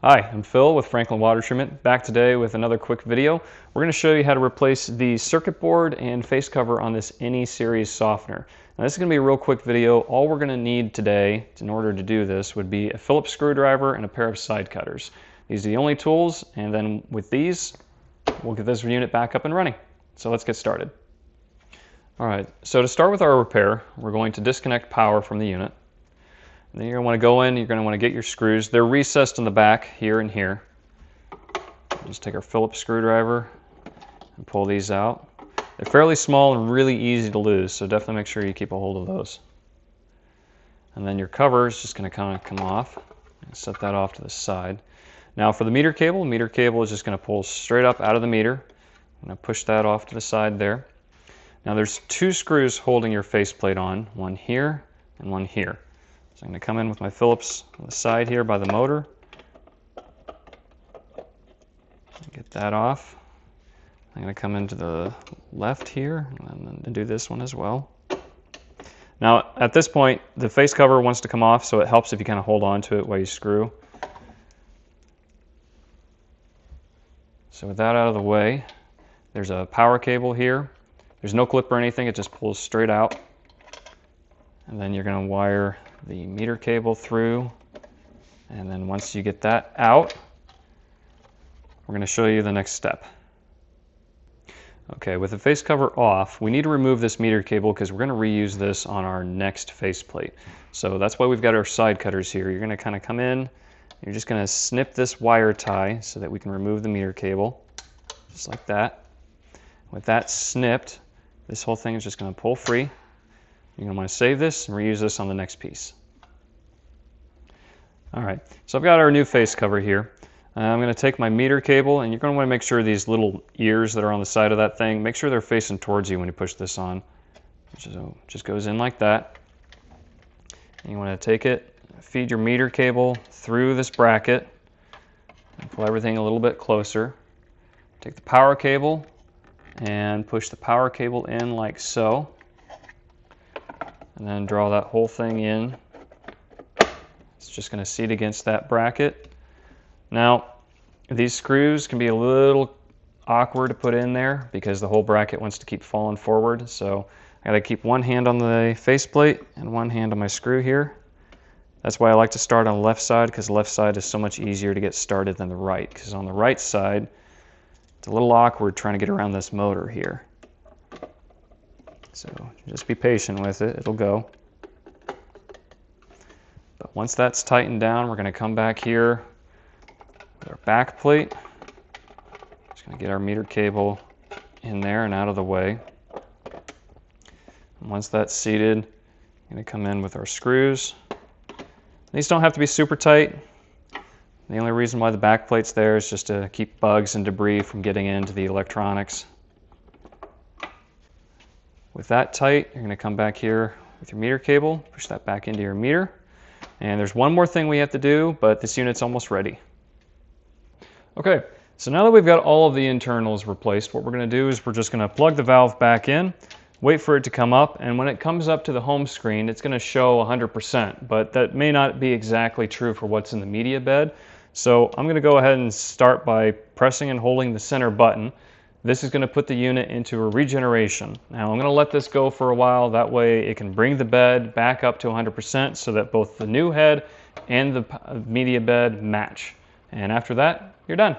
Hi, I'm Phil with Franklin Water Treatment, back today with another quick video. We're going to show you how to replace the circuit board and face cover on this NES series softener. Now this is going to be a real quick video. All we're going to need today in order to do this would be a Phillips screwdriver and a pair of side cutters. These are the only tools, and then with these we'll get this unit back up and running. So let's get started. Alright, so to start with our repair, we're going to disconnect power from the unit. And then you're going to want to go in, you're going to want to get your screws. They're recessed in the back here and here. Just take our Phillips screwdriver and pull these out. They're fairly small and really easy to lose, so definitely make sure you keep a hold of those. And then your cover is just going to kind of come off. Set that off to the side. Now for the meter cable is just going to pull straight up out of the meter. I'm going to push that off to the side there. Now there's two screws holding your faceplate on, one here and one here. So I'm going to come in with my Phillips on the side here by the motor. Get that off. I'm going to come into the left here and then do this one as well. Now at this point the face cover wants to come off, so it helps if you kind of hold on to it while you screw. So with that out of the way, there's a power cable here. There's no clip or anything, it just pulls straight out. And then you're going to wire the meter cable through, and then once you get that out, we're going to show you the next step. Okay, with the face cover off, we need to remove this meter cable because we're going to reuse this on our next faceplate. So that's why we've got our side cutters here. You're going to kind of come in, you're just going to snip this wire tie so that we can remove the meter cable, just like that. With that snipped, this whole thing is just going to pull free. You're going to want to save this and reuse this on the next piece. Alright, so I've got our new face cover here. I'm going to take my meter cable, and you're going to want to make sure these little ears that are on the side of that thing, make sure they're facing towards you when you push this on. So it just goes in like that. And you want to take it, feed your meter cable through this bracket, and pull everything a little bit closer. Take the power cable and push the power cable in like so. And then draw that whole thing in. It's just going to seat against that bracket. Now, these screws can be a little awkward to put in there because the whole bracket wants to keep falling forward. So I got to keep one hand on the faceplate and one hand on my screw here. That's why I like to start on the left side, because the left side is so much easier to get started than the right. Because on the right side, it's a little awkward trying to get around this motor here. So just be patient with it, it'll go. But once that's tightened down, we're going to come back here with our back plate. Just going to get our meter cable in there and out of the way. And once that's seated, I'm going to come in with our screws. These don't have to be super tight. The only reason why the back plate's there is just to keep bugs and debris from getting into the electronics. With that tight, you're going to come back here with your meter cable, push that back into your meter. And there's one more thing we have to do, but this unit's almost ready. Okay, so now that we've got all of the internals replaced, what we're going to do is we're just going to plug the valve back in, wait for it to come up, and when it comes up to the home screen, it's going to show 100%, but that may not be exactly true for what's in the media bed. So I'm going to go ahead and start by pressing and holding the center button. This is going to put the unit into a regeneration. Now I'm going to let this go for a while, that way it can bring the bed back up to 100% so that both the new head and the media bed match. And after that, you're done.